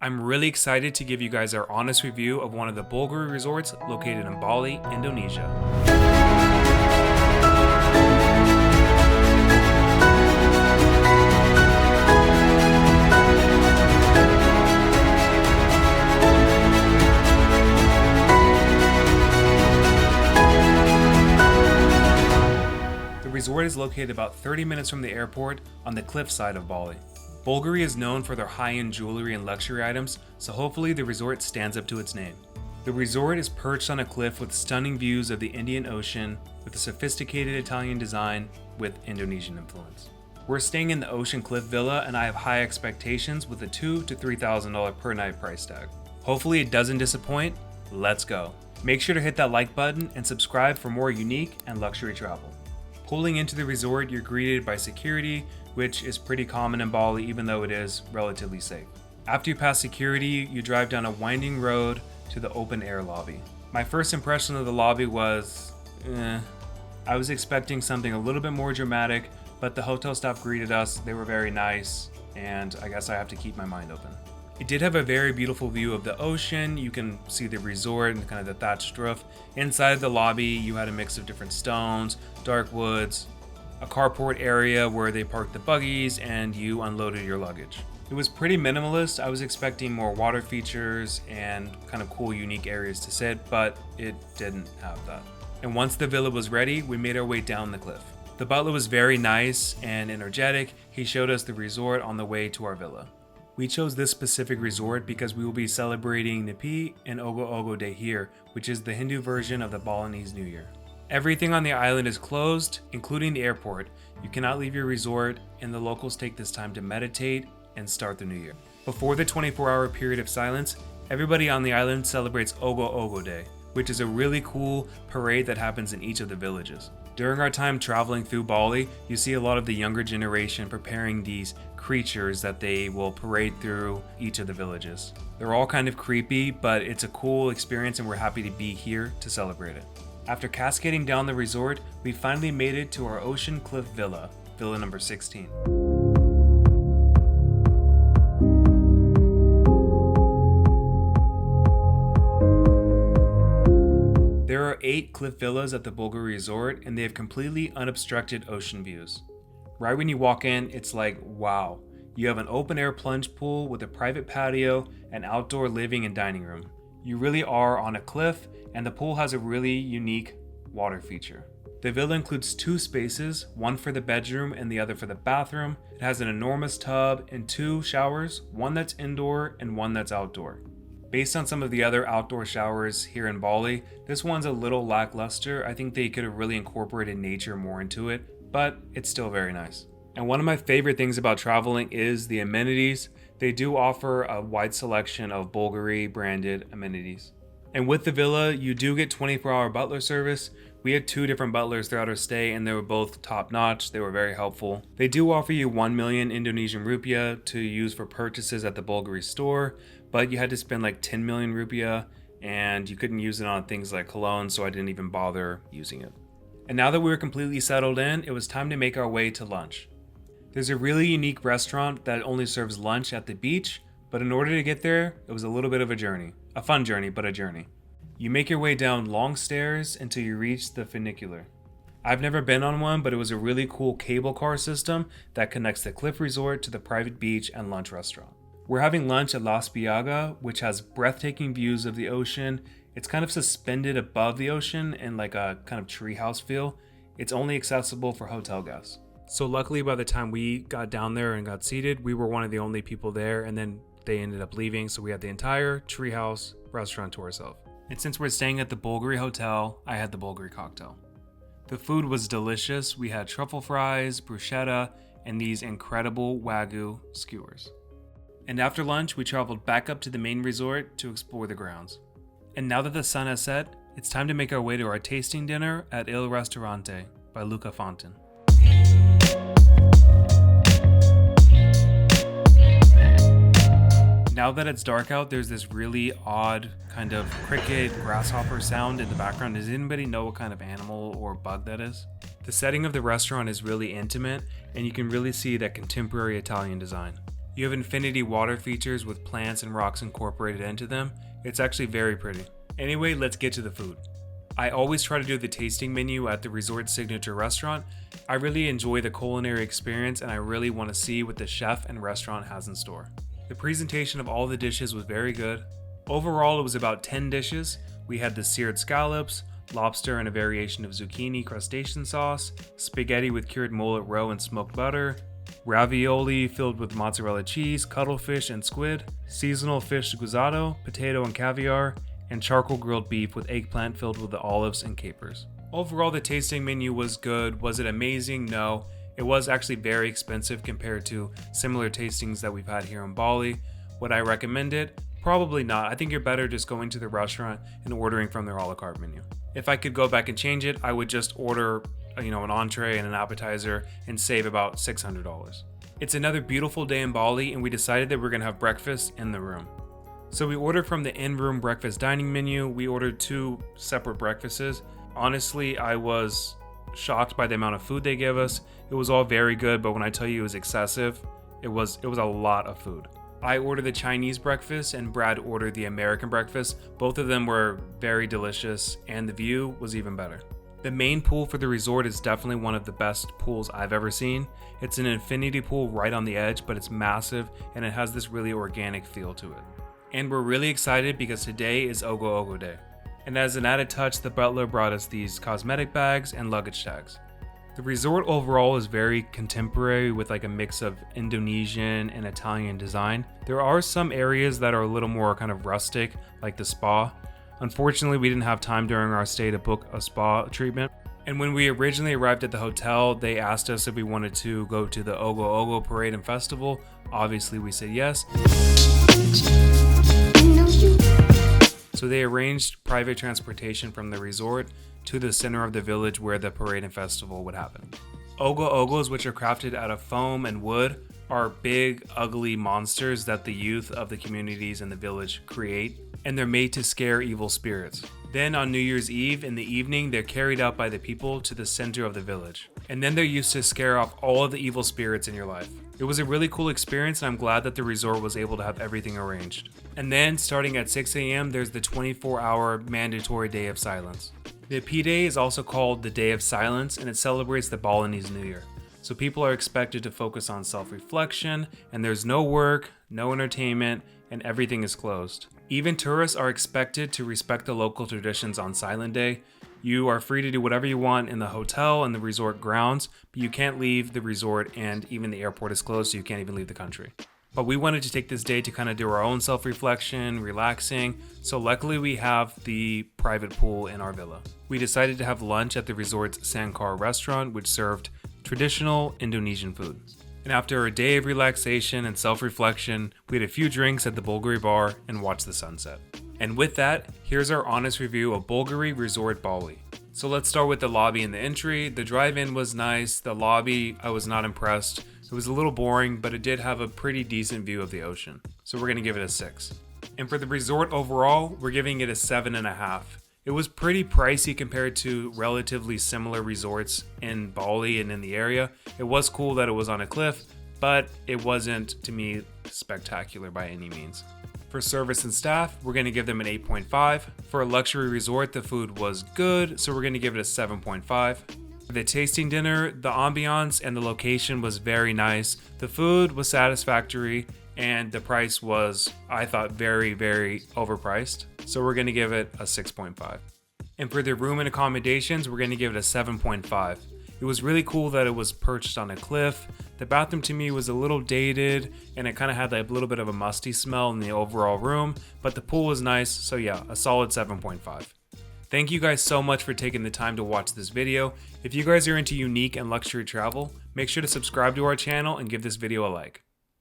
I'm really excited to give you guys our honest review of one of the Bulgari resorts located in Bali, Indonesia. The resort is located about 30 minutes from the airport on the cliff side of Bali. Bulgari is known for their high-end jewelry and luxury items, so hopefully the resort stands up to its name. The resort is perched on a cliff with stunning views of the Indian Ocean with a sophisticated Italian design with Indonesian influence. We're staying in the Ocean Cliff Villa and I have high expectations with a $2,000 to $3,000 per night price tag. Hopefully it doesn't disappoint. Let's go. Make sure to hit that like button and subscribe for more unique and luxury travel. Pulling into the resort, you're greeted by security, which is pretty common in Bali even though it is relatively safe. After you pass security, you drive down a winding road to the open air lobby. My first impression of the lobby was, I was expecting something a little bit more dramatic, but the hotel staff greeted us, they were very nice, and I guess I have to keep my mind open. It did have a very beautiful view of the ocean. You can see the resort and kind of the thatched roof. Inside the lobby, you had a mix of different stones, dark woods, a carport area where they parked the buggies and you unloaded your luggage. It was pretty minimalist. I was expecting more water features and kind of cool, unique areas to sit, but it didn't have that. And once the villa was ready, we made our way down the cliff. The butler was very nice and energetic. He showed us the resort on the way to our villa. We chose this specific resort because we will be celebrating Nyepi and Ogo Ogo Day here, which is the Hindu version of the Balinese New Year. Everything on the island is closed, including the airport. You cannot leave your resort, and the locals take this time to meditate and start the new year. Before the 24-hour period of silence, everybody on the island celebrates Ogo Ogo Day, which is a really cool parade that happens in each of the villages. During our time traveling through Bali, you see a lot of the younger generation preparing these creatures that they will parade through each of the villages. They're all kind of creepy, but it's a cool experience and we're happy to be here to celebrate it. After cascading down the resort, we finally made it to our Ocean Cliff Villa, Villa number 16. There are 8 cliff villas at the Bulgari Resort and they have completely unobstructed ocean views. Right when you walk in, it's like, wow. You have an open air plunge pool with a private patio and outdoor living and dining room. You really are on a cliff and the pool has a really unique water feature. The villa includes 2 spaces, one for the bedroom and the other for the bathroom. It has an enormous tub and 2 showers, one that's indoor and one that's outdoor. Based on some of the other outdoor showers here in Bali, this one's a little lackluster. I think they could have really incorporated nature more into it, but it's still very nice. And one of my favorite things about traveling is the amenities. They do offer a wide selection of Bulgari branded amenities. And with the villa, you do get 24-hour butler service. We had 2 different butlers throughout our stay and they were both top-notch. They were very helpful. They do offer you 1 million Indonesian rupiah to use for purchases at the Bulgari store, but you had to spend like 10 million rupiah and you couldn't use it on things like cologne, so I didn't even bother using it. And now that we were completely settled in, it was time to make our way to lunch. There's a really unique restaurant that only serves lunch at the beach, but in order to get there, it was a little bit of a journey. A fun journey, but a journey. You make your way down long stairs until you reach the funicular. I've never been on one, but it was a really cool cable car system that connects the cliff resort to the private beach and lunch restaurant. We're having lunch at Las Biaga, which has breathtaking views of the ocean. It's kind of suspended above the ocean in like a kind of treehouse feel. It's only accessible for hotel guests. So luckily by the time we got down there and got seated, we were one of the only people there, and then they ended up leaving, so we had the entire treehouse restaurant to ourselves. And since we're staying at the Bulgari Hotel, I had the Bulgari cocktail. The food was delicious. We had truffle fries, bruschetta, and these incredible Wagyu skewers. And after lunch, we traveled back up to the main resort to explore the grounds. And now that the sun has set, it's time to make our way to our tasting dinner at Il Ristorante by Luca Fontin. Now that it's dark out, there's this really odd kind of cricket grasshopper sound in the background. Does anybody know what kind of animal or bug that is? The setting of the restaurant is really intimate and you can really see that contemporary Italian design. You have infinity water features with plants and rocks incorporated into them. It's actually very pretty. Anyway, let's get to the food. I always try to do the tasting menu at the resort's signature restaurant. I really enjoy the culinary experience and I really want to see what the chef and restaurant has in store. The presentation of all the dishes was very good. Overall, it was about 10 dishes. We had the seared scallops, lobster and a variation of zucchini crustacean sauce, spaghetti with cured mullet roe and smoked butter, ravioli filled with mozzarella cheese, cuttlefish and squid, seasonal fish guisado, potato and caviar, and charcoal grilled beef with eggplant filled with the olives and capers. Overall, the tasting menu was good. Was it amazing? No. It was actually very expensive compared to similar tastings that we've had here in Bali. Would I recommend it? Probably not. I think you're better just going to the restaurant and ordering from their a la carte menu. If I could go back and change it, I would just order an entree and an appetizer and save about $600. It's another beautiful day in Bali and we decided that we're going to have breakfast in the room. So we ordered from the in-room breakfast dining menu. We ordered 2 separate breakfasts. Honestly, I was shocked by the amount of food they gave us. It was all very good, but when I tell you it was excessive, it was a lot of food. I ordered the Chinese breakfast and Brad ordered the American breakfast. Both of them were very delicious and the view was even better. The main pool for the resort is definitely one of the best pools I've ever seen. It's an infinity pool right on the edge, but it's massive and it has this really organic feel to it. And we're really excited because today is Ogo Ogo Day. And as an added touch, the butler brought us these cosmetic bags and luggage tags. The resort overall is very contemporary with like a mix of Indonesian and Italian design. There are some areas that are a little more kind of rustic, like the spa. Unfortunately, we didn't have time during our stay to book a spa treatment. And when we originally arrived at the hotel, they asked us if we wanted to go to the Ogo Ogo Parade and Festival. Obviously, we said yes. So they arranged private transportation from the resort to the center of the village where the parade and festival would happen. Ogo Ogos, which are crafted out of foam and wood, are big, ugly monsters that the youth of the communities in the village create, and they're made to scare evil spirits. Then on New Year's Eve in the evening, they're carried out by the people to the center of the village. And then they're used to scare off all of the evil spirits in your life. It was a really cool experience and I'm glad that the resort was able to have everything arranged. And then starting at 6 a.m. there's the 24-hour mandatory day of silence. The P-Day is also called the Day of Silence and it celebrates the Balinese New Year. So people are expected to focus on self-reflection and there's no work, no entertainment, and everything is closed. Even tourists are expected to respect the local traditions on Silent Day. You are free to do whatever you want in the hotel and the resort grounds, but you can't leave the resort and even the airport is closed, so you can't even leave the country. But we wanted to take this day to kind of do our own self-reflection, relaxing, so luckily we have the private pool in our villa. We decided to have lunch at the resort's Sangkar restaurant, which served traditional Indonesian food. And after a day of relaxation and self-reflection, we had a few drinks at the Bulgari bar and watched the sunset. And with that, here's our honest review of Bulgari Resort Bali. So let's start with the lobby and the entry. The drive-in was nice. The lobby, I was not impressed. It was a little boring, but it did have a pretty decent view of the ocean. So we're gonna give it a 6. And for the resort overall, we're giving it a 7.5. It was pretty pricey compared to relatively similar resorts in Bali and in the area. It was cool that it was on a cliff, but it wasn't, to me, spectacular by any means. For service and staff, we're going to give them an 8.5. For a luxury resort, the food was good, so we're going to give it a 7.5. For the tasting dinner, the ambiance and the location was very nice. The food was satisfactory, and the price was, I thought, very, very overpriced. So we're going to give it a 6.5. And for the room and accommodations, we're going to give it a 7.5. It was really cool that it was perched on a cliff. The bathroom to me was a little dated and it kind of had like a little bit of a musty smell in the overall room, but the pool was nice, so yeah, a solid 7.5. Thank you guys so much for taking the time to watch this video. If you guys are into unique and luxury travel, make sure to subscribe to our channel and give this video a like.